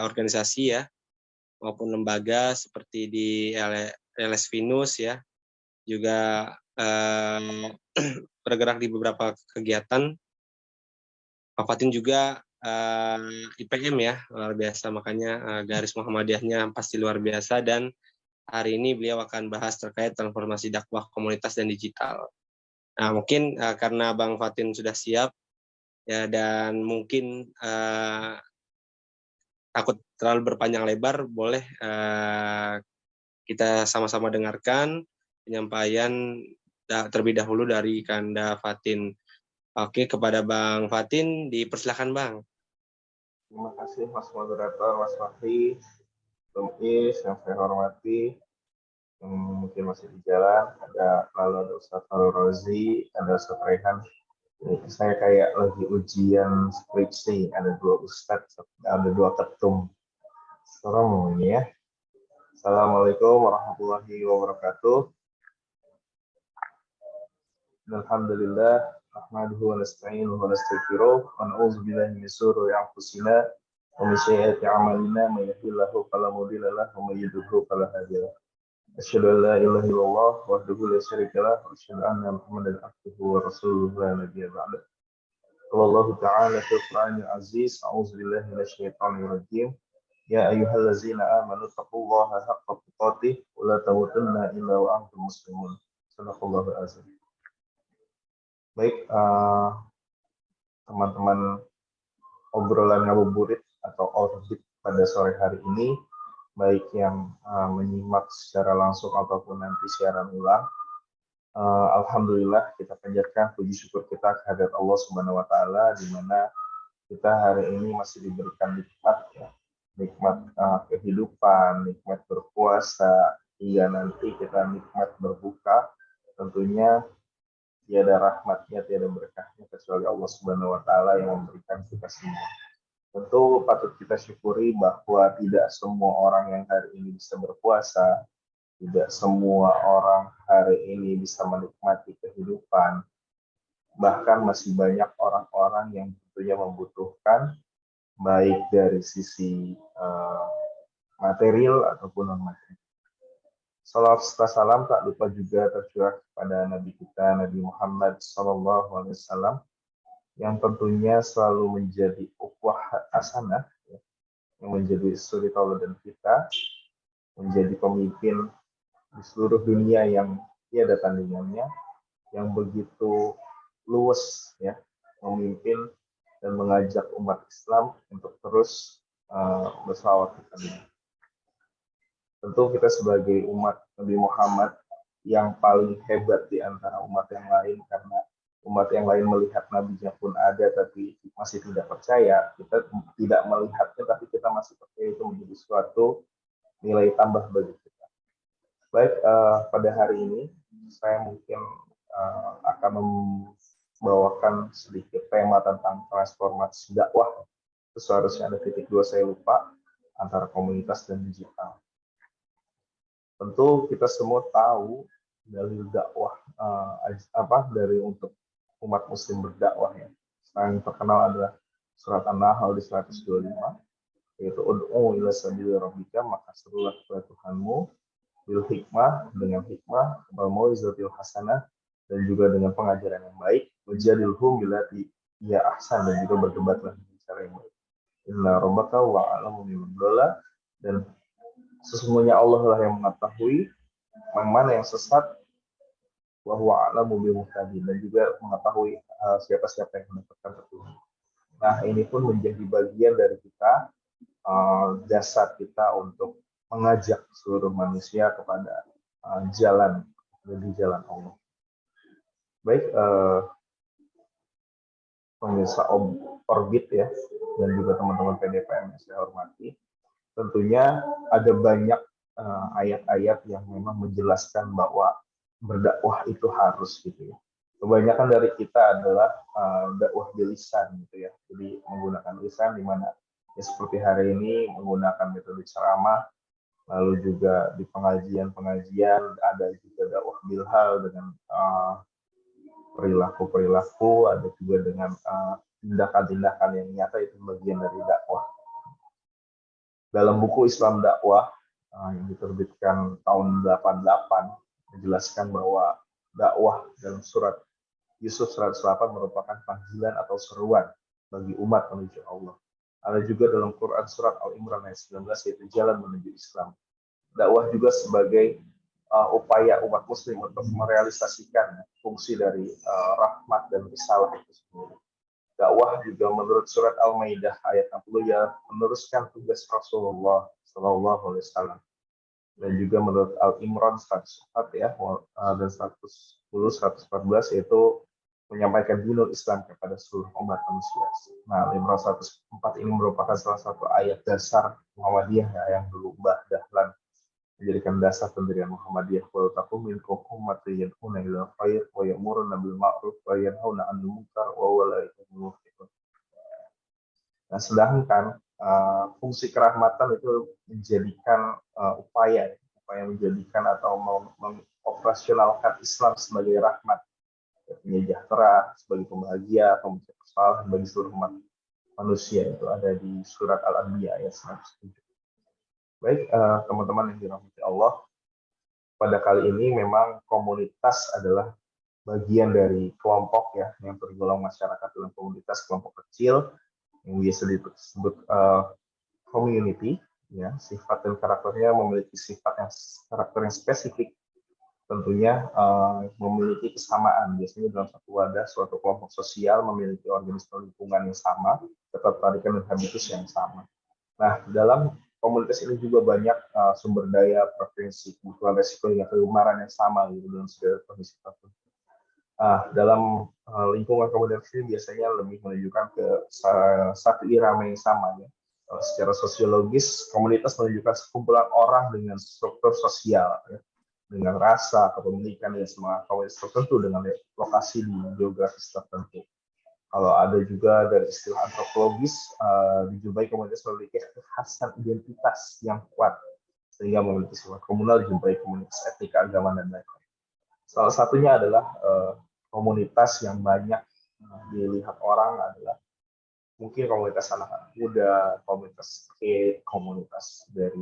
organisasi ya, maupun lembaga seperti di LS Finus ya, juga bergerak di beberapa kegiatan. Pak Fatin juga IPM ya, luar biasa, makanya garis Muhammadiyahnya pasti luar biasa, dan hari ini beliau akan bahas terkait transformasi dakwah komunitas dan digital. Nah, mungkin karena Bang Fatin sudah siap ya, dan mungkin takut terlalu berpanjang lebar, boleh kita sama-sama dengarkan penyampaian terlebih dahulu dari Kanda Fatin. Oke, kepada Bang Fatin, dipersilakan Bang. Terima kasih Mas Moderator, Mas Fahri, Is yang saya hormati, yang mungkin masih di jalan, lalu ada Ustaz Farul Rozi, ada Ustaz Rehan. Saya kayak lagi ujian skripsi, ada 2 ustadz, ada 2 ketum. Serem ini ya. Assalamualaikum warahmatullahi wabarakatuh. Alhamdulillah, nahmaduhu wa nasta'inuhu wa nastaghfiruh, wa na'udzu billahi min shururi anfusina wa min sayyiati a'malina, may yahdihillahu fala mudilla lahu wa may yudlil fala hadiya lahu. Asyhadu an la ilaha illallah wahdahu la syarika lahu wa asyhadu anna Muhammadan abduhu wa rasuluhu la nabiyya ba'dahu. Allah Ta'ala fil Qur'anil Aziz, a'udzu billahi minasyaitonir rajim. Ya ayyuhallazina amanu taqullaha haqqa tuqatih wa la tamutunna illa wa antum muslimun. Shadaqallahul azim. Baik, teman-teman obrolan ngabuburit atau orbit pada sore hari ini, baik yang menyimak secara langsung ataupun nanti siaran ulang. Alhamdulillah kita panjatkan puji syukur kita kehadirat Allah Subhanahu wa taala, di mana kita hari ini masih diberikan nikmat ya, nikmat kehidupan, nikmat berpuasa, hingga nanti kita nikmat berbuka. Tentunya tiada rahmatnya, tiada berkahnya kecuali Allah Subhanahu wa taala yang memberikan kita semua. Tentu patut kita syukuri bahwa tidak semua orang yang hari ini bisa berpuasa, tidak semua orang hari ini bisa menikmati kehidupan. Bahkan masih banyak orang-orang yang tentunya membutuhkan, baik dari sisi material ataupun non-material. Salawat serta salam tak lupa juga tercurah kepada Nabi kita, Nabi Muhammad SAW, yang tentunya selalu menjadi ukhuwah hasanah, yang menjadi suri tauladan kita, menjadi pemimpin di seluruh dunia yang tiada tandingannya, yang begitu luas ya, memimpin dan mengajak umat Islam untuk terus bersalawat kepada Nabi. Tentu kita sebagai umat Nabi Muhammad yang paling hebat di antara umat yang lain, karena umat yang lain melihat nabinya pun ada tapi masih tidak percaya. Kita tidak melihatnya tapi kita masih percaya, itu menjadi suatu nilai tambah bagi kita. Baik, pada hari ini saya mungkin akan membawakan sedikit tema tentang transformasi dakwah. Itu seharusnya ada titik 2, saya lupa, antara komunitas dan digital. Tentu kita semua tahu dari dakwah dari untuk umat muslim berdakwah ya. Yang terkenal adalah surat An-Nahl di 125, yaitu ud'u ila sabili rabbika, maka serulah kepada Tuhanmu bil hikmah, dengan hikmah, wal mau'izatil hasanah, dan juga dengan pengajaran yang baik, wajadilhum billati hiya ahsan, dan juga berdebatlah dengan cara yang baik. Inna rabbaka wa a'lamu biman dhalla, dan sesungguhnya Allah lah yang mengetahui yang mana yang sesat, wa huwa a'lamu bil muhtadin, dan juga mengetahui siapa-siapa yang mendapatkan petunjuk. Nah, ini pun menjadi bagian dari kita, dasar kita untuk mengajak seluruh manusia kepada jalan Allah. Baik, pemirsa Orbit ya, dan juga teman-teman PDPM yang saya hormati. Tentunya ada banyak ayat-ayat yang memang menjelaskan bahwa berdakwah itu harus gitu ya. Kebanyakan dari kita adalah dakwah bilisan gitu ya. Jadi menggunakan lisan, di mana ya seperti hari ini menggunakan metode ceramah, lalu juga di pengajian-pengajian ada juga dakwah bilhal dengan perilaku-perilaku, ada juga dengan tindakan-tindakan yang nyata, itu bagian dari dakwah. Dalam buku Islam Dakwah yang diterbitkan tahun 88 menjelaskan bahwa dakwah dalam surat Yusuf 108 merupakan panggilan atau seruan bagi umat menuju Allah. Ada juga dalam Quran surat Al-Imran ayat 19 yaitu jalan menuju Islam. Dakwah juga sebagai upaya umat muslim untuk merealisasikan fungsi dari rahmat dan risalah itu sendiri. Dakwah juga menurut surat Al-Maidah ayat 60 ya meneruskan tugas Rasulullah Shallallahu Alaihi Wasallam, dan juga menurut Al-Imran 104 ya dan 110 114 yaitu menyampaikan dinul Islam kepada seluruh umat manusia. Nah, Al-Imran 104 ini merupakan salah satu ayat dasar Muhammadiyah ya, yang dulu Mbah Dahlan menjadikan dasar pendirian Muhammadiyah. Wa taqumu minkum ummatun yad'una ilal khair wa ya'muruna bil ma'ruf wa yanhauna 'anil munkar wa ulaika humul muflihun. Nah, sedangkan fungsi kerahmatan itu menjadikan upaya menjadikan atau mengoperasionalkan Islam sebagai rahmat, sejahtera, sebagai pembahagia, pemecah kesalahan bagi seluruh umat manusia. Itu ada di surat Al-Anbiya ayat 107. Baik, teman-teman yang dirahmati Allah, pada kali ini memang komunitas adalah bagian dari kelompok ya yang tergolong masyarakat dalam komunitas kelompok kecil yang biasa disebut community ya. Sifat dan karakternya memiliki karakter yang spesifik, tentunya memiliki kesamaan. Biasanya dalam satu wadah suatu kelompok sosial memiliki organisme lingkungan yang sama, ketertarikan dan habitus yang sama. Nah, dalam komunitas ini juga banyak sumber daya, preferensi, kebutuhan, resiko, hingga kegemaran yang sama gitu dalam segala kondisi tertentu. Dalam lingkungan komunitas ini biasanya lebih menunjukkan ke satu irama yang sama ya. Secara sosiologis, komunitas menunjukkan sekumpulan orang dengan struktur sosial ya, dengan rasa, kepemilikan, dan semangat komunitas tertentu dengan lokasi di geografis tertentu. Kalau ada juga dari istilah antropologis, dijumpai komunitas memiliki kekhasan identitas yang kuat, sehingga memiliki sifat komunal, dijumpai komunitas etnik, agama, dan lain-lain. Salah satunya adalah komunitas yang banyak dilihat orang adalah mungkin komunitas anak-anak muda, komunitas skate, komunitas dari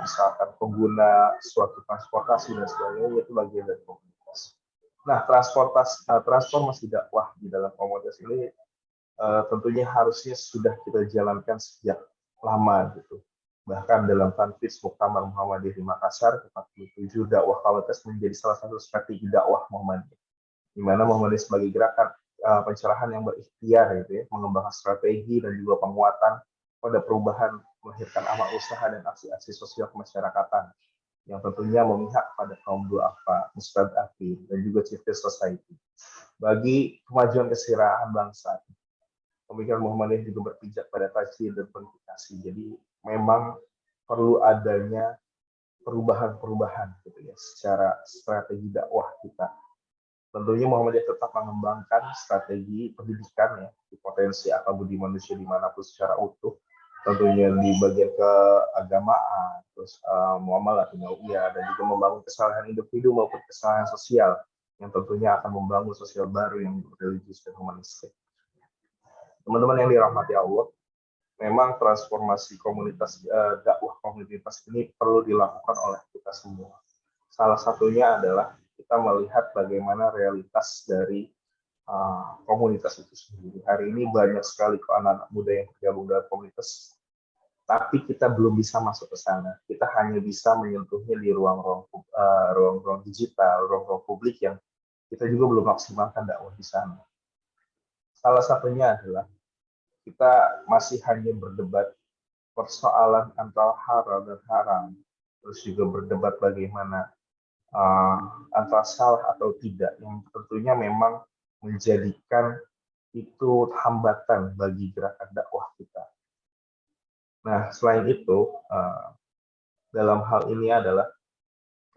misalkan pengguna suatu transportasi dan sebagainya, itu bagian dari komunitas. Nah, transformasi dakwah di dalam komunitas ini tentunya harusnya sudah kita jalankan sejak lama gitu. Bahkan dalam Tanfidz Muktamar Muhammadiyah di Makassar 47, dakwah komunitas menjadi salah satu strategi dakwah Muhammadiyah, di mana Muhammadiyah sebagai gerakan pencerahan yang berikhtiar gitu ya, mengembangkan strategi dan juga penguatan pada perubahan, melahirkan amal usaha dan aksi-aksi sosial kemasyarakatan yang tentunya memihak pada kaum du'afa, mustad'afin, dan juga civil society bagi kemajuan kesejahteraan bangsa. Pemikiran Muhammadiyah juga berpijak pada tajwid dan kualifikasi. Jadi memang perlu adanya perubahan-perubahan gitu ya secara strategi dakwah kita. Tentunya Muhammadiyah tetap mengembangkan strategi pendidikan ya, di potensi akal budi manusia dimanapun secara utuh, tentunya di bagian keagamaan, terus muamalah dunia, dan juga membangun kesalahan individu maupun kesalahan sosial yang tentunya akan membangun sosial baru yang religius dan humanistik. Teman-teman yang dirahmati Allah, memang transformasi komunitas dakwah komunitas ini perlu dilakukan oleh kita semua. Salah satunya adalah kita melihat bagaimana realitas dari komunitas itu sendiri. Hari ini banyak sekali anak-anak muda yang tergabung dalam komunitas, tapi kita belum bisa masuk ke sana. Kita hanya bisa menyentuhnya di ruang-ruang digital, ruang-ruang publik yang kita juga belum maksimalkan dakwah di sana. Salah satunya adalah kita masih hanya berdebat persoalan antara halal dan haram, terus juga berdebat bagaimana antara salah atau tidak, yang tentunya memang menjadikan itu hambatan bagi gerakan dakwah kita. Nah, selain itu, dalam hal ini adalah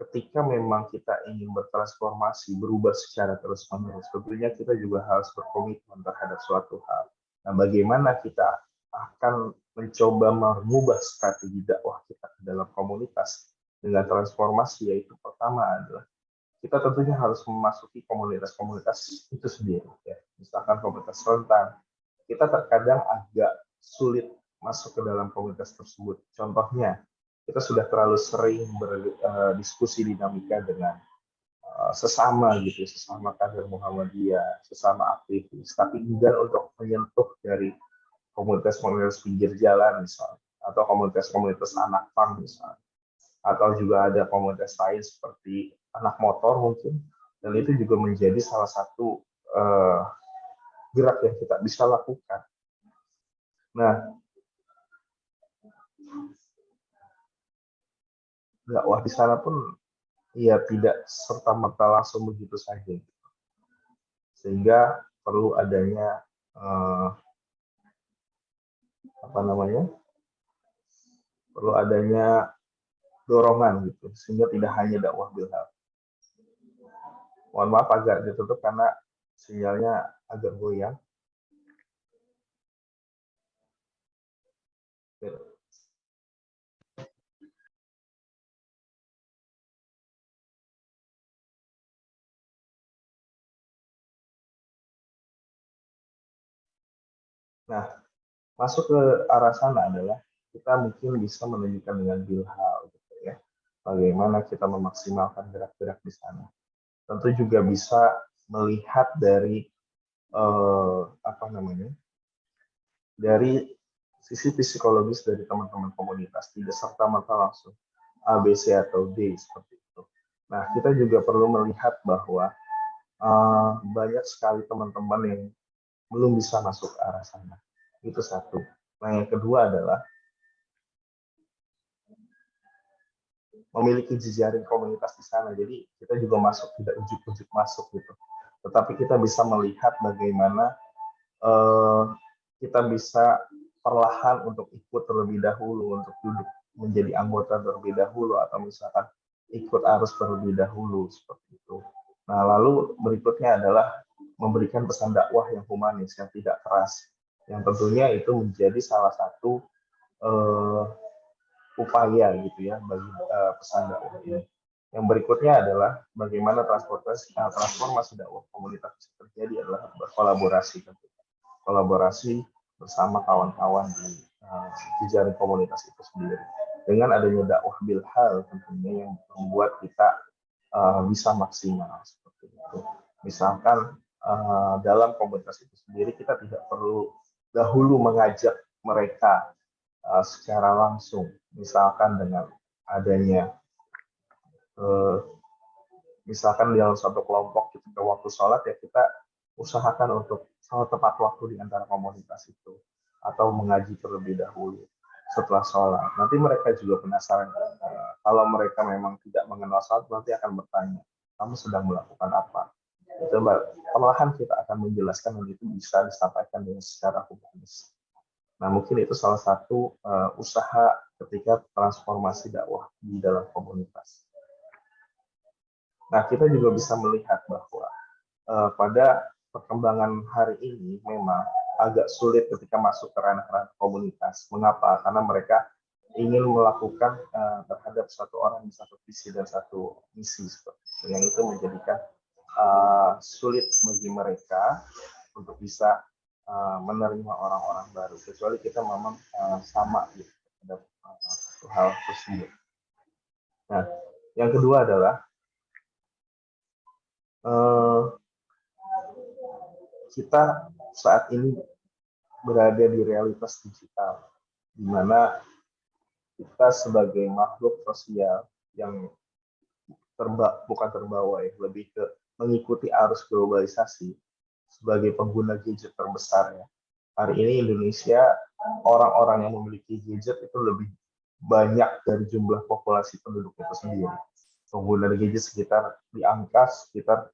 ketika memang kita ingin bertransformasi, berubah secara terus-menerus, tentunya kita juga harus berkomitmen terhadap suatu hal. Nah, bagaimana kita akan mencoba mengubah strategi dakwah kita ke dalam komunitas dengan transformasi, yaitu pertama adalah kita tentunya harus memasuki komunitas-komunitas itu sendiri. Ya. Misalkan komunitas rentan, kita terkadang agak sulit masuk ke dalam komunitas tersebut. Contohnya, kita sudah terlalu sering berdiskusi dinamika dengan sesama gitu, sesama kader Muhammadiyah, sesama aktivis, tapi enggan untuk menyentuh dari komunitas-komunitas pinggir jalan misalnya, atau komunitas-komunitas anak pang misalnya, atau juga ada komunitas lain seperti anak motor mungkin, dan itu juga menjadi salah satu gerak yang kita bisa lakukan. Nah, dakwah di sana pun ya tidak serta-merta langsung begitu saja, sehingga perlu adanya perlu adanya dorongan gitu, sehingga tidak hanya dakwah bilhal. Mohon maaf agak ditutup karena sinyalnya agak goyang. Nah, masuk ke arah sana adalah kita mungkin bisa menunjukkan dengan bilhal gitu ya. Bagaimana kita memaksimalkan gerak-gerak di sana. Tentu juga bisa melihat dari dari sisi psikologis dari teman-teman komunitas, tidak serta-merta langsung A, B, C atau D seperti itu. Nah, kita juga perlu melihat bahwa banyak sekali teman-teman yang belum bisa masuk ke arah sana. Itu satu. Nah, yang kedua adalah memiliki jejaring komunitas di sana. Jadi kita juga masuk, tidak ujuk-ujuk masuk gitu. Tetapi kita bisa melihat bagaimana kita bisa perlahan untuk ikut terlebih dahulu, untuk duduk menjadi anggota terlebih dahulu, atau misalkan ikut arus terlebih dahulu, seperti itu. Nah, lalu berikutnya adalah memberikan pesan dakwah yang humanis, yang tidak keras, yang tentunya itu menjadi salah satu upaya gitu ya bagi pesan dakwah ini. Yang berikutnya adalah bagaimana transformasi dakwah komunitas bisa terjadi adalah berkolaborasi, kolaborasi bersama kawan-kawan di jaring komunitas itu sendiri. Dengan adanya dakwah bilhal tentunya yang membuat kita bisa maksimal seperti itu. Misalkan dalam komunitas itu sendiri kita tidak perlu dahulu mengajak mereka secara langsung, misalkan dengan adanya misalkan di dalam satu kelompok ketika waktu sholat ya kita usahakan untuk sholat tepat waktu di antara komunitas itu, atau mengaji terlebih dahulu setelah sholat. Nanti mereka juga penasaran, kalau mereka memang tidak mengenal sholat nanti akan bertanya, kamu sedang melakukan apa? Itu perlahan kita akan menjelaskan dan itu bisa disampaikan dengan secara humanis. Nah, mungkin itu salah satu usaha ketika transformasi dakwah di dalam komunitas. Nah, kita juga bisa melihat bahwa pada perkembangan hari ini memang agak sulit ketika masuk ke ranah-ranah komunitas. Mengapa? Karena mereka ingin melakukan terhadap satu orang satu visi dan satu misi seperti itu. Yang itu menjadikan sulit bagi mereka untuk bisa menerima orang-orang baru, kecuali kita memang sama gitu terhadap satu hal tersebut. Nah, yang kedua adalah kita saat ini berada di realitas digital, di mana kita sebagai makhluk sosial yang bukan terbawa ya, lebih ke mengikuti arus globalisasi sebagai pengguna gadget terbesar ya. Hari ini Indonesia, orang-orang yang memiliki gadget itu lebih banyak dari jumlah populasi penduduk itu sendiri. Pengguna gadget sekitar di angka sekitar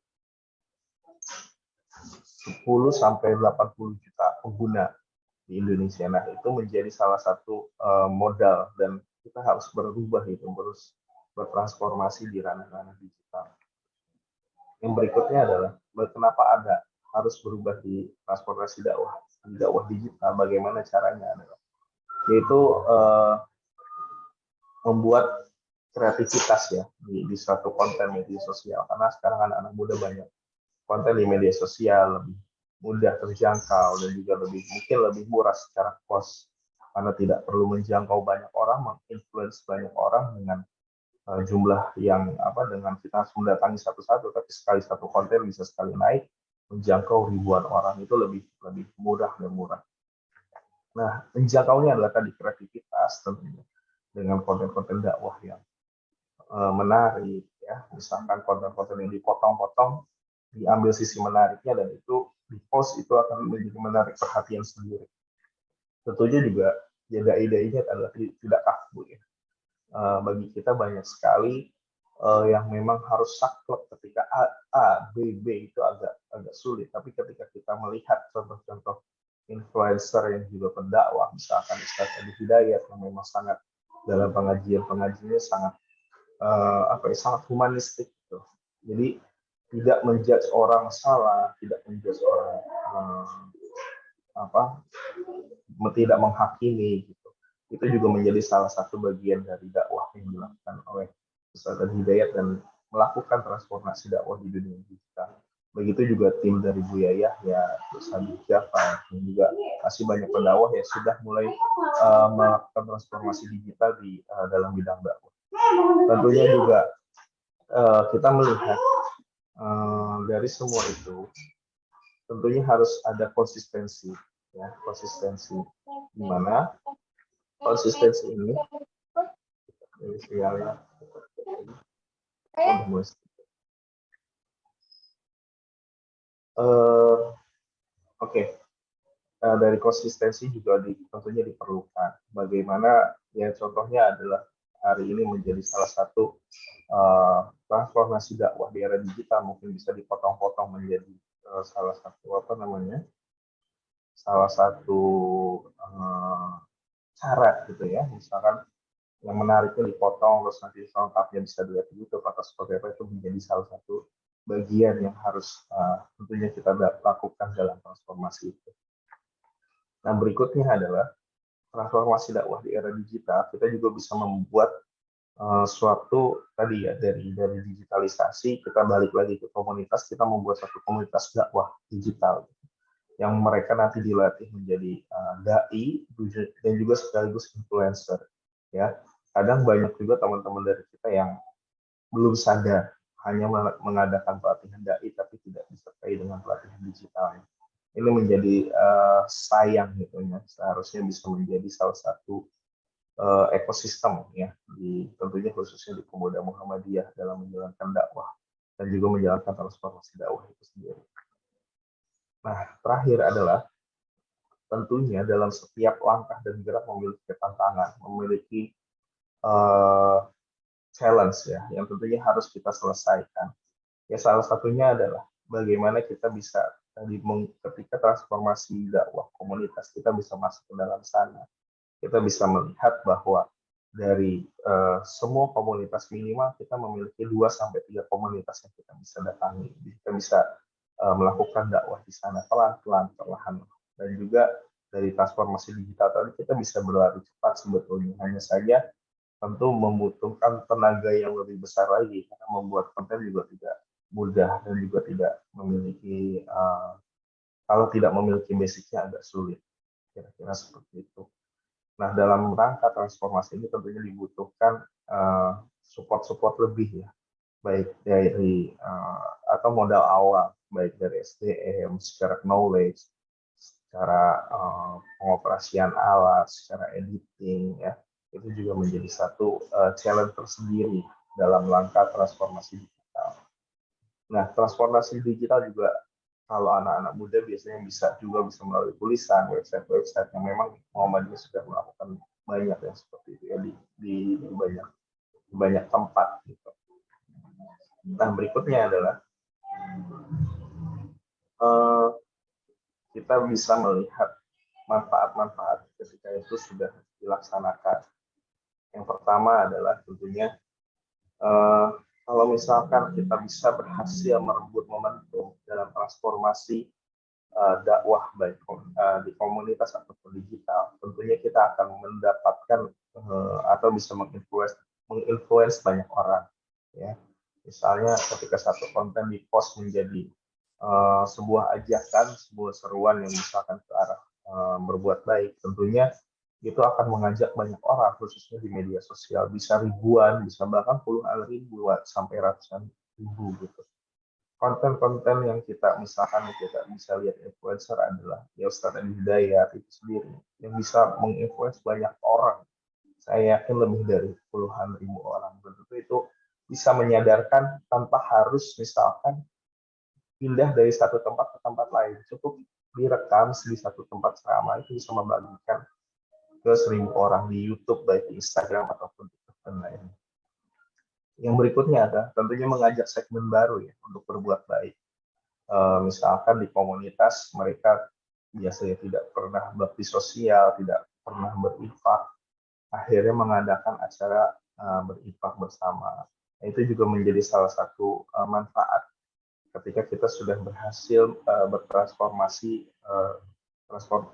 10 sampai 80 juta pengguna di Indonesia. Nah, itu menjadi salah satu modal dan kita harus berubah itu, terus bertransformasi di ranah-ranah digital. Yang berikutnya adalah kenapa ada harus berubah di transportasi dakwah digital, bagaimana caranya adalah yaitu membuat kreativitas ya di suatu konten media sosial, karena sekarang anak-anak muda banyak konten di media sosial lebih mudah terjangkau dan juga mungkin lebih murah secara cost. karena tidak perlu menjangkau banyak orang, menginfluence banyak orang dengan jumlah yang dengan kita harus mendatangi satu-satu, tapi sekali satu konten bisa sekali naik menjangkau ribuan orang, itu lebih mudah dan murah. Nah, menjangkaunya adalah tadi kreativitas tentunya dengan konten-konten dakwah yang menarik, ya, misalkan konten-konten yang dipotong-potong, diambil sisi menariknya dan itu di post itu akan menjadi menarik perhatian sendiri. Tentunya juga jaga ide-ide adalah tidak kaku ya. Bagi kita banyak sekali yang memang harus saklek ketika A, B, B itu agak sulit. Tapi ketika kita melihat contoh-contoh influencer yang juga pendakwah, misalkan Ustaz Adi Hidayat yang memang sangat dalam pengajiannya sangat sangat humanistik gitu. Jadi tidak menjudge orang salah, tidak menjudge orang tidak menghakimi gitu. Itu juga menjadi salah satu bagian dari dakwah yang dilakukan oleh Ustaz Hidayat dan melakukan transformasi dakwah di dunia digital. Begitu juga tim dari Bu Yayah ya, Ustaz Jafar dan juga masih banyak pendakwah yang sudah mulai melakukan transformasi digital di dalam bidang dakwah. Tentunya juga kita melihat dari semua itu tentunya harus ada konsistensi ya, konsistensi di mana konsistensi ini dari konsistensi juga tentunya diperlukan. Bagaimana ya, contohnya adalah hari ini menjadi salah satu transformasi dakwah di era digital, mungkin bisa dipotong-potong menjadi salah satu cara gitu ya, misalkan yang menariknya dipotong terus nanti selengkapnya bisa dilihat di YouTube atau seperti apa, itu menjadi salah satu bagian yang harus tentunya kita lakukan dalam transformasi itu. Nah, berikutnya adalah transformasi dakwah di era digital. Kita juga bisa membuat suatu tadi ya, dari digitalisasi kita balik lagi ke komunitas, kita membuat satu komunitas dakwah digital yang mereka nanti dilatih menjadi dai dan juga sekaligus influencer ya. Kadang banyak juga teman-teman dari kita yang belum sadar hanya mengadakan pelatihan dai tapi tidak disertai dengan pelatihan digital. Ini menjadi sayang gitu ya. Seharusnya bisa menjadi salah satu ekosistem ya, tentunya khususnya di Pemuda Muhammadiyah dalam menjalankan dakwah dan juga menjalankan transformasi dakwah itu sendiri. Nah, terakhir adalah tentunya dalam setiap langkah dan gerak memiliki tantangan, memiliki challenge ya, yang tentunya harus kita selesaikan. Ya, salah satunya adalah bagaimana kita bisa ketika transformasi dakwah komunitas kita bisa masuk ke dalam sana. Kita bisa melihat bahwa dari semua komunitas minimal kita memiliki 2-3 komunitas yang kita bisa datangi. Kita bisa melakukan dakwah di sana pelan-pelan, perlahan. Dan juga dari transformasi digital tadi kita bisa berlari cepat sebetulnya. Hanya saja tentu membutuhkan tenaga yang lebih besar lagi karena membuat konten juga tidak mudah dan juga tidak memiliki kalau tidak memiliki basicnya agak sulit. Kira-kira seperti itu. Nah, dalam rangka transformasi ini tentunya dibutuhkan support lebih ya, baik dari atau modal awal, baik dari SDM, secara knowledge, secara pengoperasian alat, secara editing ya, itu juga menjadi satu challenge tersendiri dalam langkah transformasi digital. Nah, transformasi digital juga kalau anak-anak muda biasanya bisa melalui tulisan, website yang memang Muhammadiyah sudah melakukan banyak yang seperti itu ya di banyak tempat gitu. Nah, berikutnya adalah kita bisa melihat manfaat-manfaat ketika itu sudah dilaksanakan. Yang pertama adalah tentunya kalau misalkan kita bisa berhasil merebut momentum dalam transformasi dakwah baik di komunitas ataupun digital, tentunya kita akan mendapatkan atau bisa menginfluence banyak orang ya. Misalnya ketika satu konten di post menjadi sebuah ajakan, sebuah seruan yang misalkan ke arah berbuat baik, tentunya itu akan mengajak banyak orang, khususnya di media sosial, bisa ribuan, bisa bahkan puluhan ribu sampai ratusan ribu gitu. Konten-konten yang kita misalkan kita bisa lihat influencer adalah ya Ustadz Adi Hidayat itu sendiri yang bisa menginfluence banyak orang. Saya yakin lebih dari puluhan ribu orang. Tentu itu bisa menyadarkan tanpa harus misalkan pindah dari satu tempat ke tempat lain. Cukup direkam di satu tempat ceramah itu bisa membagikan ke 1.000 orang di YouTube, baik di Instagram ataupun TikTok dan lainnya. Yang berikutnya adalah tentunya mengajak segmen baru ya untuk berbuat baik. Misalkan di komunitas mereka biasanya tidak pernah bakti sosial, tidak pernah berinfak, akhirnya mengadakan acara berinfak bersama. Nah, itu juga menjadi salah satu manfaat ketika kita sudah berhasil bertransformasi,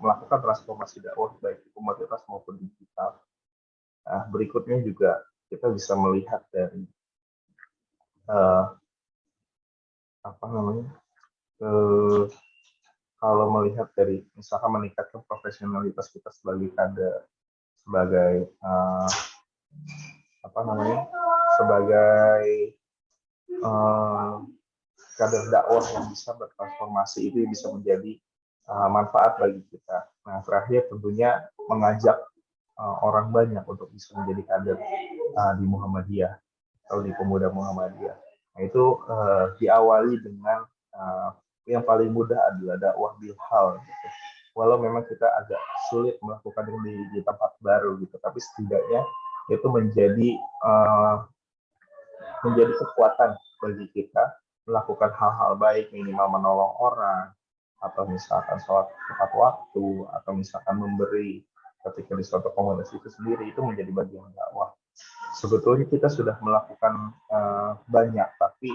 melakukan transformasi dakwah baik di komunitas maupun digital. Nah, berikutnya juga kita bisa melihat dari apa namanya, kalau melihat dari misalkan meningkatkan profesionalitas kita sebagai kader, sebagai apa namanya, sebagai kader dakwah yang bisa bertransformasi, itu bisa menjadi manfaat bagi kita. Nah, terakhir tentunya mengajak orang banyak untuk bisa menjadi kader di Muhammadiyah atau di pemuda Muhammadiyah. Nah, itu diawali dengan yang paling mudah adalah dakwah bilhal. Gitu. Walau memang kita agak sulit melakukan ini di tempat baru gitu, tapi setidaknya itu menjadi kekuatan bagi kita melakukan hal-hal baik, minimal menolong orang, atau misalkan sholat tepat waktu, atau misalkan memberi ketika di suatu komunitas itu sendiri, itu menjadi bagian dakwah. Sebetulnya kita sudah melakukan banyak, tapi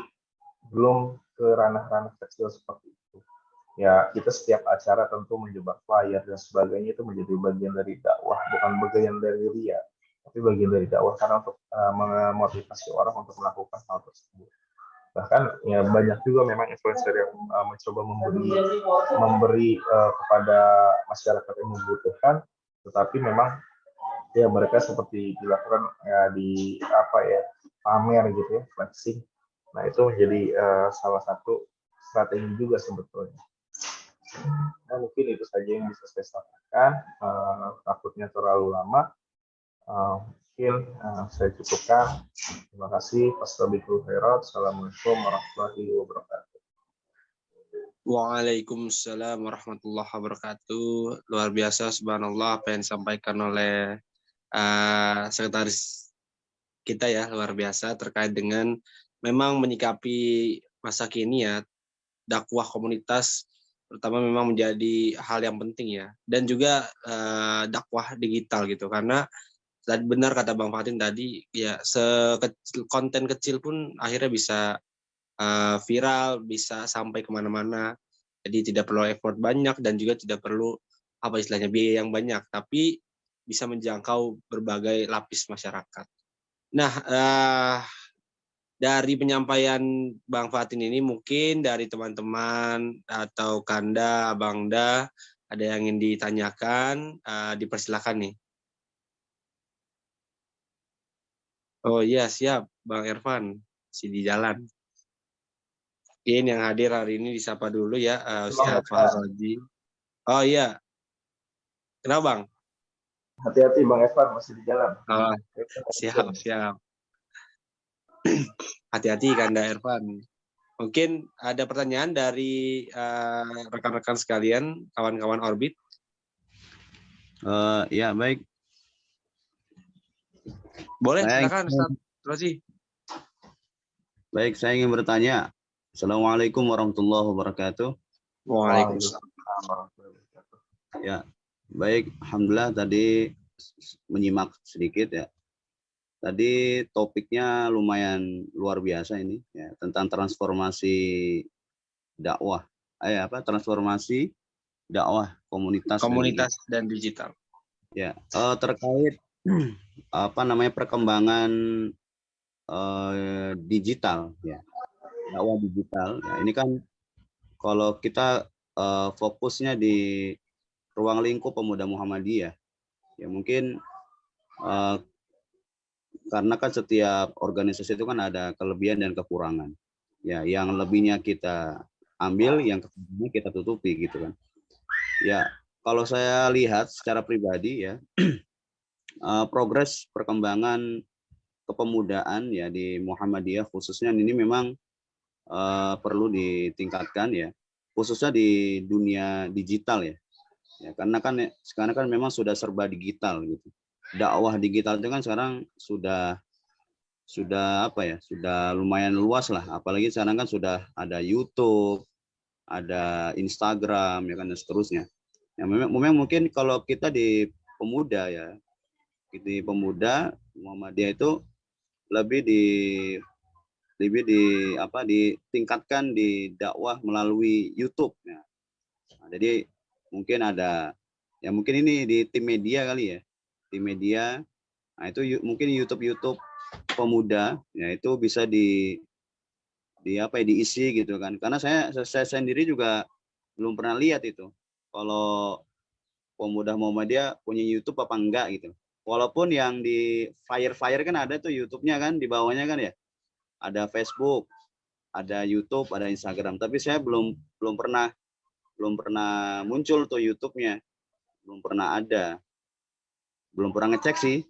belum ke ranah-ranah kecil seperti itu. Ya, kita setiap acara tentu menyebar flyer dan sebagainya, itu menjadi bagian dari dakwah, bukan bagian dari ria, tapi bagian dari dakwah karena untuk memotivasi orang untuk melakukan hal tersebut. Bahkan ya banyak juga memang influencer yang mencoba memberi kepada masyarakat yang membutuhkan, tetapi memang ya mereka seperti dilakukan di apa ya, pamer gitu ya, flexing. Nah, itu menjadi salah satu strategi juga sebetulnya. Nah, mungkin itu saja yang bisa saya sampaikan. Takutnya terlalu lama. Mungkin saya cukupkan. Terima kasih. Assalamualaikum warahmatullahi wabarakatuh. Waalaikumsalam warahmatullahi wabarakatuh. Luar biasa, subhanallah, apa yang disampaikan oleh sekretaris kita ya, luar biasa terkait dengan memang menyikapi masa kini ya, dakwah komunitas terutama memang menjadi hal yang penting ya, dan juga dakwah digital gitu, karena tadi benar kata Bang Fatin tadi ya, konten kecil pun akhirnya bisa viral, bisa sampai kemana-mana, jadi tidak perlu effort banyak dan juga tidak perlu apa istilahnya biaya yang banyak, tapi bisa menjangkau berbagai lapis masyarakat. Nah, dari penyampaian Bang Fatin ini mungkin dari teman-teman atau Kanda, Abangda, ada yang ingin ditanyakan, dipersilakan nih. Oh iya, siap Bang Irfan, si di jalan. Mungkin yang hadir hari ini disapa dulu ya, Ustaz Fahraji. Oh iya, kenapa Bang? Hati-hati Bang Evan, masih di jalan. Oh, siap. Hati-hati Kanda Irfan. Mungkin ada pertanyaan dari rekan-rekan sekalian, kawan-kawan Orbit. Ya, baik. Boleh, silakan Ustaz Rozi. Baik, saya ingin bertanya. Assalamualaikum warahmatullahi wabarakatuh. Waalaikumsalam. Ya, baik. Alhamdulillah tadi menyimak sedikit ya. Tadi topiknya lumayan luar biasa ini ya, tentang transformasi dakwah. Transformasi dakwah komunitas dan digital. Ya, terkait perkembangan digital ya. Dakwah digital ya, ini kan kalau kita fokusnya di ruang lingkup pemuda Muhammadiyah Ya mungkin karena kan setiap organisasi itu kan ada kelebihan dan kekurangan. Ya, yang lebihnya kita ambil, yang kekurangannya kita tutupi gitu kan. Ya, kalau saya lihat secara pribadi ya, progres perkembangan kepemudaan ya di Muhammadiyah khususnya ini memang perlu ditingkatkan ya, khususnya di dunia digital ya. Ya, karena kan sekarang kan memang sudah serba digital gitu. Dakwah digital itu kan sekarang sudah apa ya, sudah lumayan luas lah, apalagi sekarang kan sudah ada YouTube, ada Instagram ya kan, dan seterusnya. Ya, memang mungkin kalau kita di pemuda ya, di pemuda Muhammadiyah itu lebih ditingkatkan di dakwah melalui YouTube ya. Nah, jadi mungkin ada ya, mungkin ini di tim media kali ya, tim media. Nah, itu mungkin YouTube pemuda ya, itu bisa diisi gitu kan, karena saya sendiri juga belum pernah lihat itu kalau pemuda Muhammadiyah punya YouTube apa enggak gitu. Walaupun yang di Fire kan ada tuh YouTube-nya kan, di bawahnya kan ya, ada Facebook, ada YouTube, ada Instagram, tapi saya belum pernah muncul tuh YouTube-nya, belum pernah ngecek sih.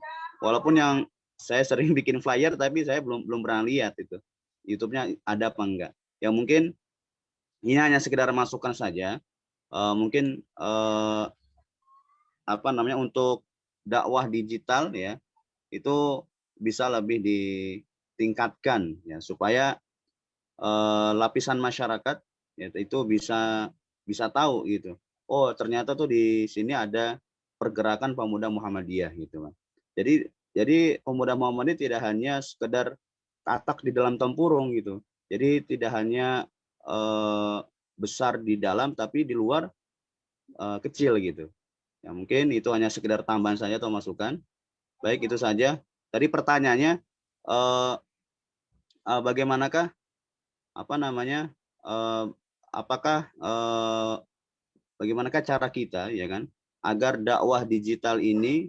Walaupun yang saya sering bikin flyer, tapi saya belum pernah lihat itu YouTube-nya ada apa enggak. Ya mungkin ini hanya sekedar masukan saja. Mungkin untuk dakwah digital ya, itu bisa lebih ditingkatkan ya, supaya lapisan masyarakat ya, itu bisa tahu gitu. Oh, ternyata tuh di sini ada pergerakan pemuda Muhammadiyah gitu kan. Jadi pemuda Muhammadiyah tidak hanya sekedar katak di dalam tempurung gitu. Jadi tidak hanya besar di dalam tapi di luar kecil gitu. Ya mungkin itu hanya sekedar tambahan saja atau masukan. Baik, itu saja. Tadi pertanyaannya bagaimanakah apakah bagaimanakah cara kita ya kan agar dakwah digital ini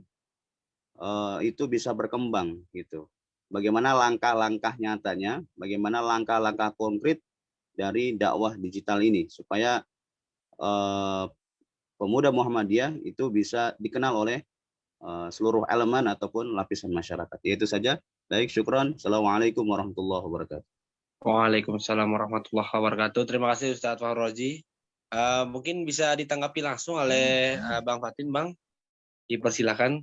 itu bisa berkembang gitu. Bagaimana langkah-langkah nyatanya, bagaimana langkah-langkah konkret dari dakwah digital ini supaya pemuda Muhammadiyah itu bisa dikenal oleh seluruh elemen ataupun lapisan masyarakat. Itu saja. Baik, syukron. Assalamualaikum warahmatullahi wabarakatuh. Waalaikumsalam warahmatullahi wabarakatuh. Terima kasih Ustadz Fahrozi. Mungkin bisa ditanggapi langsung oleh Bang Fatin, Bang. Dipersilakan.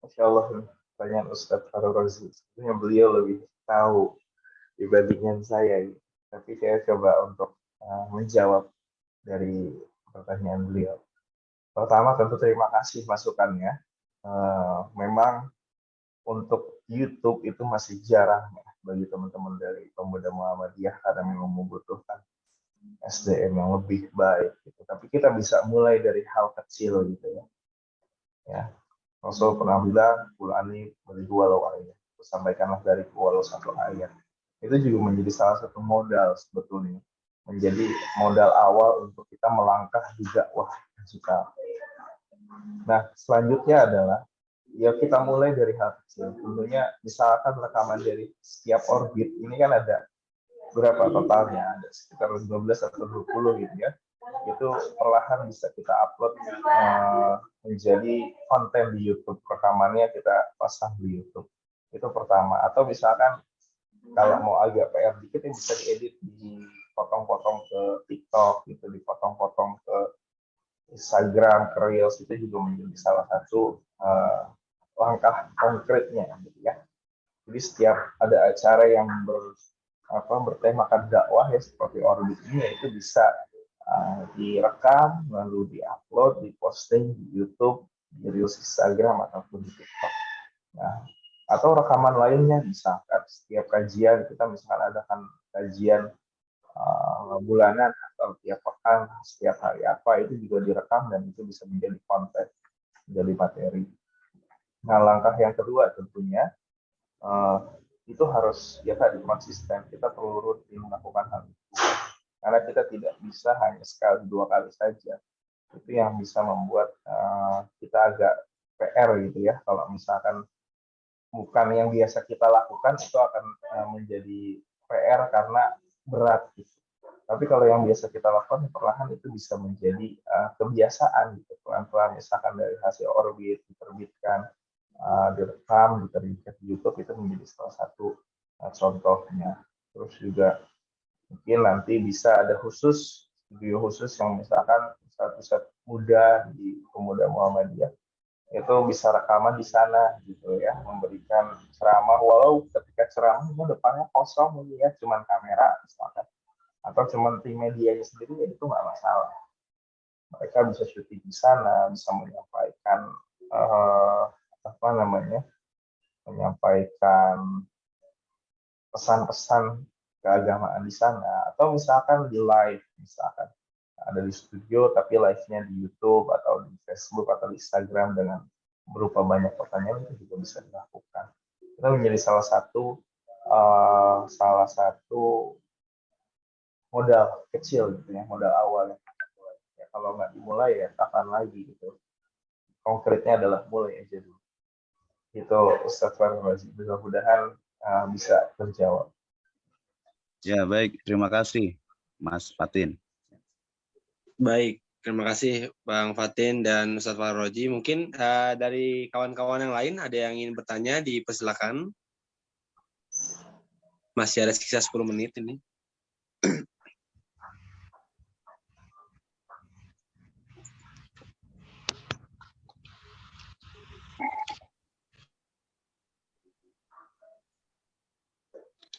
Masya Allah, pertanyaan Ustadz Farul Razi. Sebenarnya beliau lebih tahu dibandingkan saya. Tapi saya coba untuk menjawab dari pertanyaan beliau. Pertama tentu terima kasih masukannya. Memang untuk YouTube itu masih jarang ya bagi teman-teman dari pemuda Muhammadiyah karena memang membutuhkan SDM yang lebih baik. Gitu. Tapi kita bisa mulai dari hal kecil gitu ya. Rasul pernah bilang, Qur'ani dari 2 ayat. Sampaikanlah dari walau 1 ayat. Itu juga menjadi salah satu modal sebetulnya. Menjadi modal awal untuk kita melangkah di dakwah digital. Nah, selanjutnya adalah ya kita mulai dari hal kecil. Tentunya misalkan rekaman dari setiap orbit, ini kan ada berapa totalnya? Ada sekitar 12 atau 20 gitu ya. Itu perlahan bisa kita upload menjadi konten di YouTube. Rekamannya kita pasang di YouTube. Itu pertama. Atau misalkan kalau mau agak PR dikit, yang bisa diedit, dipotong-potong ke TikTok, gitu, dipotong-potong ke Instagram, ke Reels, itu juga menjadi salah satu langkah konkretnya, gitu ya. Jadi setiap ada acara yang bertemakan dakwah ya seperti Orbit ini, ya itu bisa direkam lalu diupload, diposting di YouTube, di Reels Instagram ataupun di TikTok. Nah, atau rekaman lainnya misalkan setiap kajian kita misalkan adakan kajian bulanan atau tiap pekan, setiap hari apa, itu juga direkam dan itu bisa menjadi konten, menjadi materi. Nah, langkah yang kedua tentunya itu harus ya tadi konsisten. Kita perlu rutin melakukan hal itu karena kita tidak bisa hanya sekali 2 kali saja. Itu yang bisa membuat kita agak PR gitu ya. Kalau misalkan bukan yang biasa kita lakukan, itu akan menjadi PR karena berat gitu. Tapi kalau yang biasa kita lakukan, perlahan itu bisa menjadi kebiasaan gitu. Pelan-pelan misalkan dari hasil orbit diterbitkan, direkam, diterbitkan di YouTube, itu menjadi salah satu contohnya. Terus juga mungkin nanti bisa ada video khusus yang misalkan pusat-pusat muda di Pemuda Muhammadiyah itu bisa rekaman di sana gitu ya, memberikan ceramah walau ketika ceramah itu depannya kosong gitu ya, cuman kamera misalkan atau cuman tim medianya sendiri, ya itu nggak masalah. Mereka bisa syuting di sana, bisa menyampaikan apa namanya, menyampaikan pesan-pesan keagamaan di sana, atau misalkan di live, misalkan ada di studio tapi live-nya di YouTube atau di Facebook atau di Instagram dengan berupa banyak pertanyaan, itu juga bisa dilakukan. Itu menjadi salah satu modal kecil gitu ya, modal awal ya. Kalau nggak dimulai ya kapan lagi gitu. Konkretnya adalah mulai aja dulu. Itu Ustaz Farmazi, mudah-mudahan bisa terjawab. Ya, baik. Terima kasih, Mas Fatin. Baik, terima kasih Bang Fatin dan Ustadz Farroji. Mungkin dari kawan-kawan yang lain ada yang ingin bertanya, dipersilakan. Masih ada sisa 10 menit ini.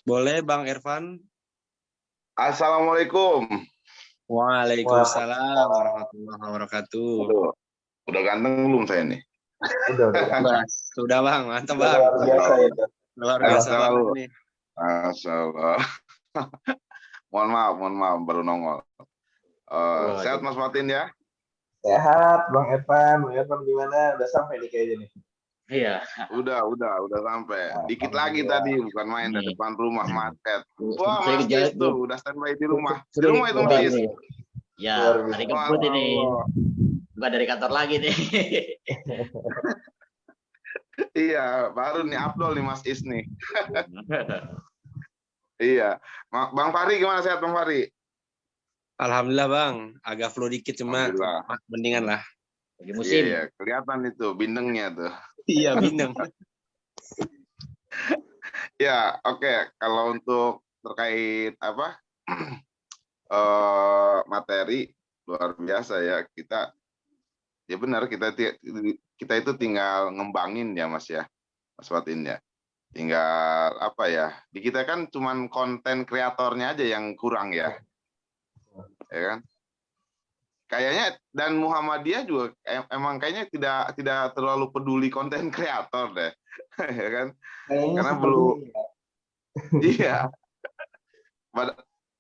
Boleh Bang Irfan? Assalamualaikum. Waalaikumsalam warahmatullahi wabarakatuh. Aduh, udah ganteng belum saya nih? Udah. Sudah Bang, mantap Bang. Luar biasa itu. Luar biasa banget nih. Masyaallah. mohon maaf baru nongol. Sehat Mas Fatin ya? Sehat, Bang Evan. Bang Evan gimana? Udah sampai nih kayaknya nih. Iya. Udah sampai. Dikit lagi tadi, bukan main di depan rumah macet. Wah, Saya Mas Is tuh udah standby di rumah. Di rumah itu Mas Is. Ya, hari kebut ini. Bukan dari kantor lagi nih. Iya, baru nih Abdul nih Mas Is nih. Iya. Bang Fahri gimana, sehat Bang Fahri? Alhamdulillah Bang, agak flu dikit cuma mendingan lah. Lagi musim. Iya, kelihatan itu bindengnya tuh. Iya, bindeng. Ya, oke. Kalau untuk terkait apa materi luar biasa ya, kita ya benar kita itu tinggal ngembangin ya Mas ya, Mas Fatin ya. Tinggal apa ya? Di kita kan cuman konten kreatornya aja yang kurang ya. Ya kan? Kayaknya dan Muhammadiyah juga emang kayaknya tidak terlalu peduli konten kreator deh. Ya kan? Karena belum iya.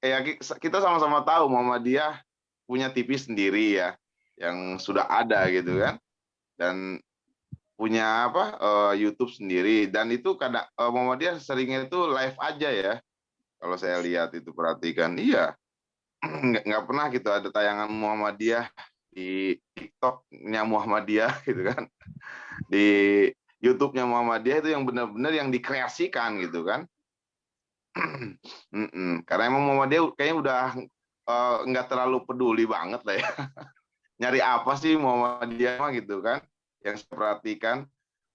Ya kita sama-sama tahu Muhammadiyah punya TV sendiri ya yang sudah ada gitu kan. Dan punya apa YouTube sendiri, dan itu kadang Muhammadiyah seringnya itu live aja ya. Kalau saya lihat itu, perhatikan. Iya. nggak pernah gitu ada tayangan Muhammadiyah di TikTok-nya Muhammadiyah gitu kan, di YouTube-nya Muhammadiyah itu yang benar-benar yang dikreasikan gitu kan. Karena emang Muhammadiyah kayaknya udah nggak terlalu peduli banget lah ya. Nyari apa sih Muhammadiyah gitu kan, yang saya perhatikan.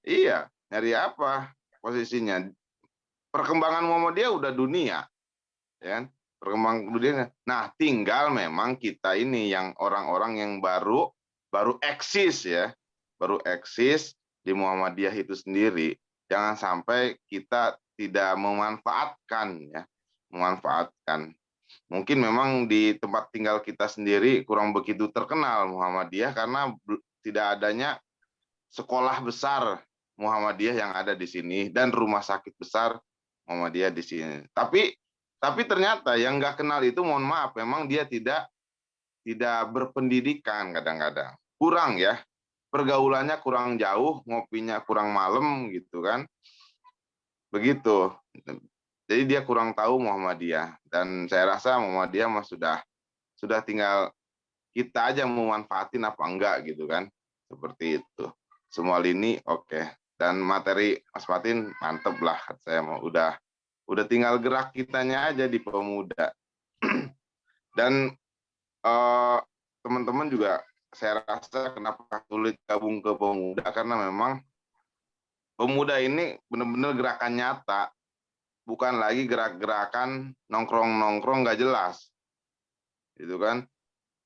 Iya, nyari apa posisinya. Perkembangan Muhammadiyah udah dunia ya kan, perkembangan dunia. Nah, tinggal memang kita ini yang orang-orang yang baru eksis ya, baru eksis di Muhammadiyah itu sendiri. Jangan sampai kita tidak memanfaatkan ya, memanfaatkan. Mungkin memang di tempat tinggal kita sendiri kurang begitu terkenal Muhammadiyah karena tidak adanya sekolah besar Muhammadiyah yang ada di sini dan rumah sakit besar Muhammadiyah di sini. Tapi ternyata yang nggak kenal itu, mohon maaf, memang dia tidak berpendidikan kadang-kadang. Kurang ya, pergaulannya kurang jauh, ngopinya kurang malam gitu kan. Begitu. Jadi dia kurang tahu Muhammadiyah. Dan saya rasa Muhammadiyah mah sudah tinggal kita aja mau manfaatin apa enggak gitu kan, seperti itu. Semua lini oke. Dan materi Mas Fatin mantep lah, saya mau udah tinggal gerak kitanya aja di pemuda. Dan teman-teman juga saya rasa kenapa sulit gabung ke pemuda, karena memang pemuda ini benar-benar gerakan nyata, bukan lagi gerak-gerakan nongkrong-nongkrong nggak jelas, gitu kan.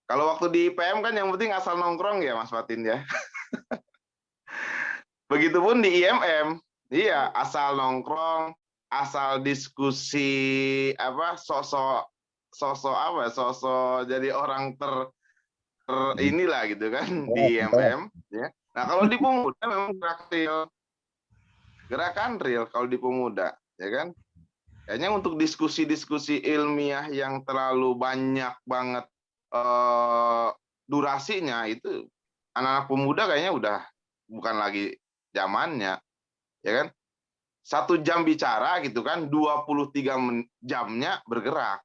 Kalau waktu di IPM kan yang penting asal nongkrong ya Mas Fatin ya. Begitupun di IMM, iya asal nongkrong, asal diskusi apa sosok jadi orang inilah gitu kan di IMM ya. Nah, kalau di pemuda memang gerakan real kalau di pemuda ya kan. Kayaknya untuk diskusi-diskusi ilmiah yang terlalu banyak banget durasinya itu anak-anak pemuda kayaknya udah bukan lagi zamannya ya kan. 1 jam bicara gitu kan, 23 jamnya bergerak.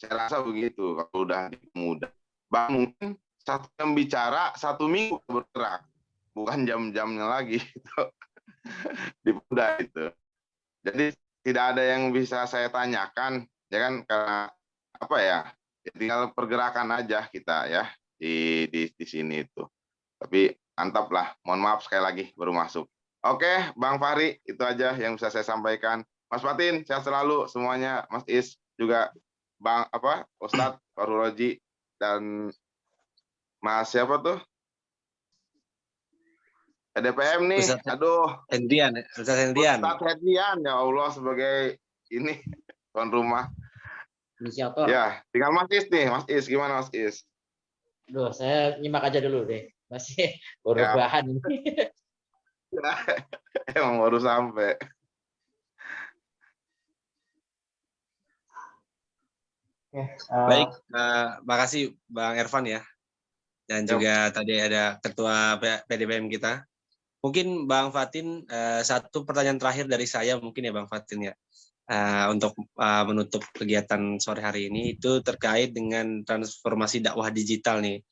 Saya rasa begitu kalau udah di pemuda. Bang, mungkin 1 jam bicara, 1 minggu bergerak, bukan jam-jamnya lagi gitu. Di pemuda itu. Jadi tidak ada yang bisa saya tanyakan ya kan, karena apa ya, tinggal pergerakan aja kita ya di sini itu. Tapi mantap lah, mohon maaf sekali lagi baru masuk. Oke, Bang Fahri, itu aja yang bisa saya sampaikan. Mas Fatin, sehat selalu semuanya. Mas Is juga, Bang Ustadz Farul Roji dan Mas siapa tuh? EDPM nih. Ustadz Aduh. Hendrian, Ustadz Hendrian. Ustadz Hendrian, ya Allah, sebagai ini tuan rumah. Inisiator. Ya, tinggal Mas Is nih. Mas Is, gimana Mas Is? Duh, saya nyimak aja dulu deh. Masih baru Ya. bahan ini. Emang baru sampai. Baik, makasih Bang Ervan ya. Dan juga tadi ada Ketua PDPM kita. Mungkin Bang Fatin, satu pertanyaan terakhir dari saya mungkin ya Bang Fatin ya. Untuk menutup kegiatan sore hari ini itu terkait dengan transformasi dakwah digital nih.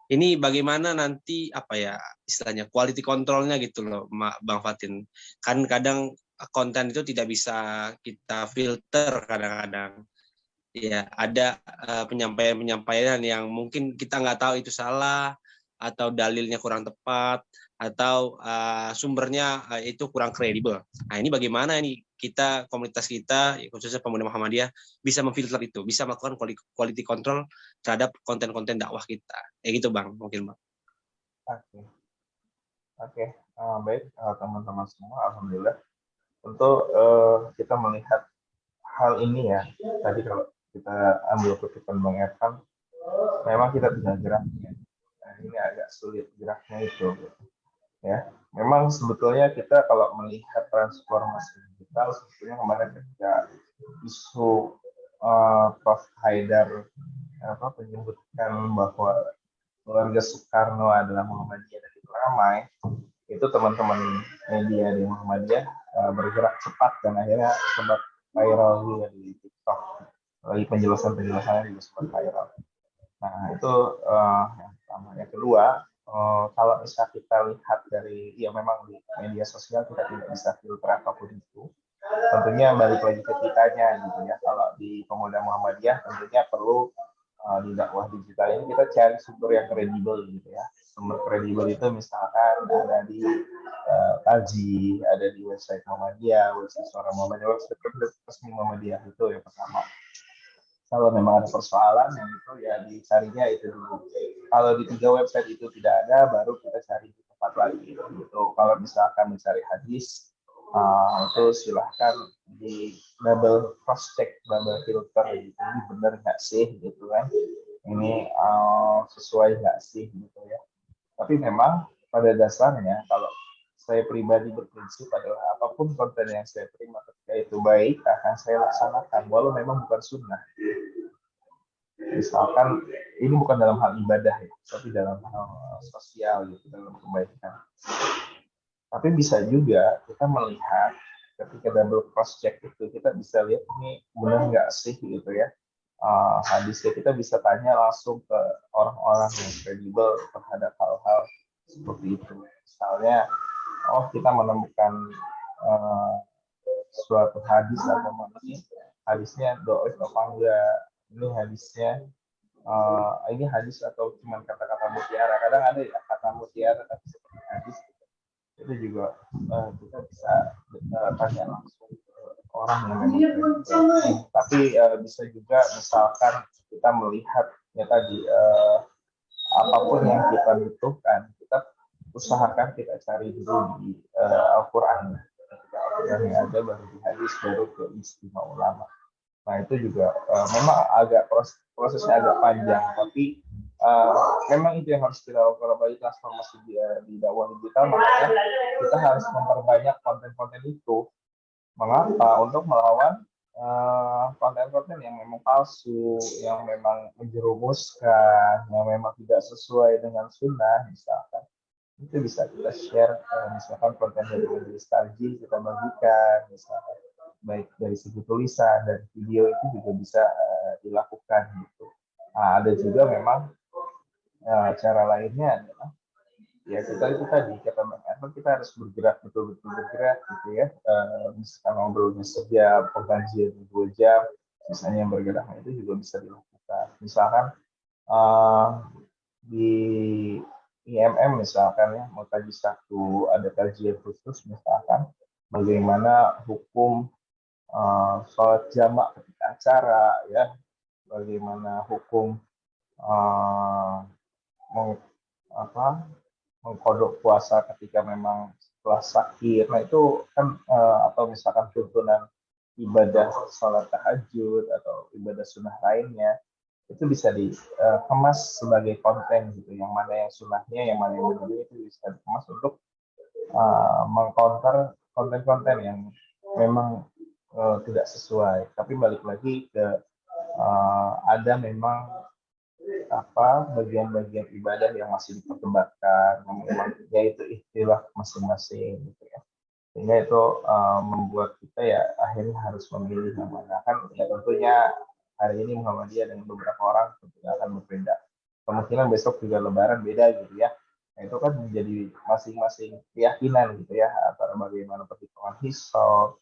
Ini bagaimana nanti apa ya istilahnya quality controlnya gitu loh Bang Fatin. Kan kadang konten itu tidak bisa kita filter kadang-kadang. Ya ada penyampaian-penyampaian yang mungkin kita nggak tahu itu salah atau dalilnya kurang tepat atau sumbernya itu kurang kredibel. Nah ini bagaimana ini kita komunitas kita khususnya pemuda Muhammadiyah bisa memfilter itu, bisa melakukan quality control terhadap konten-konten dakwah kita. Gitu Bang, mungkin Bang. Oke. Baik teman-teman semua, alhamdulillah. Untuk kita melihat hal ini ya, tadi kalau kita ambil kutipan Bang Ervan, memang kita tidak geraknya. Nah, ini agak sulit geraknya itu. Ya, memang sebetulnya kita kalau melihat transformasi digital, sebetulnya kemarin ketika isu Prof. Haidar menyebutkan bahwa keluarga Soekarno adalah Muhammadiyah dan itu ramai, itu teman-teman media di Muhammadiyah bergerak cepat dan akhirnya sempat viral juga di TikTok. Lagi penjelasan-penjelasannya juga sempat viral. Nah, itu yang pertama. Yang kedua, kalau misalnya kita lihat dari, ya memang di media sosial kita tidak bisa filter apapun itu. Tentunya balik lagi ke kitanya gitu ya. Kalau di pemuda Muhammadiyah tentunya perlu di dakwah digital ini kita cari sumber yang kredibel gitu ya. Sumber kredibel itu misalkan ada di Taji, ada di website Muhammadiyah, website Suara Muhammadiyah, website resmi Muhammadiyah, itu yang pertama. Kalau memang ada persoalan yang itu ya dicarinya itu dulu. Kalau di 3 website itu tidak ada, baru kita cari di tempat lagi gitu. Kalau misalkan mencari hadis, itu silahkan di double cross check, double filter gitu. Ini benar nggak sih gitu kan? Ini sesuai nggak sih gitu ya? Tapi memang pada dasarnya kalau saya pribadi berprinsip adalah apapun konten yang saya terima ketika itu baik akan saya laksanakan walau memang bukan sunnah. Misalkan ini bukan dalam hal ibadah ya, tapi dalam hal sosial gitu, dalam kebaikan. Tapi bisa juga kita melihat ketika double cross check itu kita bisa lihat ini benar nggak sih gitu ya. hadisnya, kita bisa tanya langsung ke orang-orang yang kredibel terhadap hal-hal seperti itu. Misalnya, kita menemukan suatu hadis atau hadisnya doa apa enggak, ini hadis atau cuma kata-kata mutiara. Kadang ada ya kata mutiara tapi seperti hadis, itu juga kita bisa tanya langsung ke orang yang memang tapi bisa juga misalkan kita melihat ya tadi apapun yang kita butuhkan, kita usahakan kita cari dulu di Al-Quran. Ketika Al-Quran yang ada baru di hadis, baru ke istimewa ulama. Nah itu juga memang agak prosesnya agak panjang, tapi memang itu yang harus kita lakukan bagi transformasi di dakwah digital. Makanya kita harus memperbanyak konten-konten itu. Mengapa? Untuk melawan konten-konten yang memang palsu, yang memang menjerumuskan, yang memang tidak sesuai dengan sunnah, misalkan. Itu bisa kita share, misalkan konten dari majelis takjil kita bagikan, misalkan baik dari segi tulisan dan video itu juga bisa dilakukan gitu. Nah, ada juga memang cara lainnya adalah ya kita itu tadi kita harus bergerak, betul-betul bergerak gitu ya. Misalkan ngobrolnya sejam, pengajian 2 jam, misalnya yang bergerak itu juga bisa dilakukan. Misalkan di IMM misalkan ya, mau kaji satu, ada kajian khusus misalkan bagaimana hukum sholat jamak ketika acara ya, bagaimana hukum mengkodok puasa ketika memang setelah sakit. Nah itu kan atau misalkan tuntunan ibadah sholat tahajud atau ibadah sunnah lainnya, itu bisa dikemas sebagai konten gitu, yang mana yang sunnahnya, yang mana yang bid'ahnya itu bisa dikemas untuk mengcounter konten-konten yang memang tidak sesuai. Tapi balik lagi ke ada memang bagian-bagian ibadah yang masih diperdebatkan, memang yaitu istilah masing-masing gitu ya. Sehingga itu membuat kita ya akhirnya harus memilih yang mana. Kan ya tentunya hari ini Muhammadiyah dengan beberapa orang tentunya akan berbeda. Kemungkinan besok juga Lebaran beda gitu ya. Nah, itu kan menjadi masing-masing keyakinan gitu ya, antara bagaimana perhitungan hisab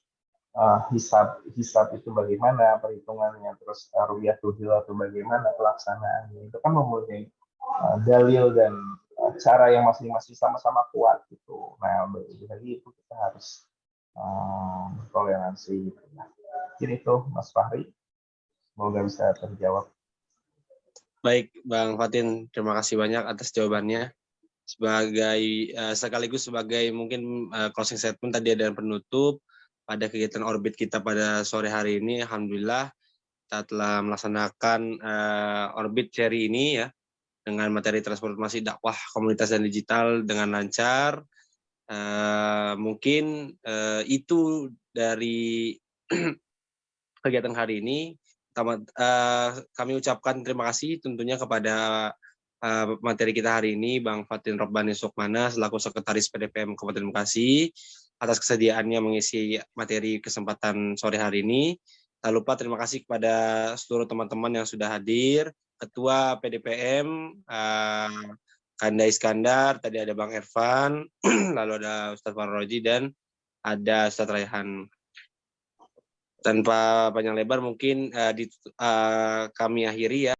itu bagaimana perhitungannya, terus ru'yatul hilal itu bagaimana pelaksanaannya. Itu kan mempunyai dalil dan cara yang masing-masing sama-sama kuat gitu. Nah, lagi itu kita harus toleransi gitu. Jadi itu Mas Fahri, semoga bisa terjawab. Baik, Bang Fatin, terima kasih banyak atas jawabannya. Sekaligus sebagai mungkin closing statement tadi dan penutup pada kegiatan orbit kita pada sore hari ini, alhamdulillah kita telah melaksanakan orbit seri ini ya dengan materi transformasi dakwah komunitas dan digital dengan lancar. Mungkin itu dari kegiatan hari ini. Kami ucapkan terima kasih tentunya kepada materi kita hari ini, Bang Fatin Robbani Sukmana selaku Sekretaris PDPM Kabupaten Bekasi atas kesediaannya mengisi materi kesempatan sore hari ini. Tak lupa terima kasih kepada seluruh teman-teman yang sudah hadir, Ketua PDPM Kanda Iskandar, tadi ada Bang Ervan, lalu ada Ustadz Farroji dan ada Ustadz Raihan. Tanpa panjang lebar mungkin kami akhiri ya.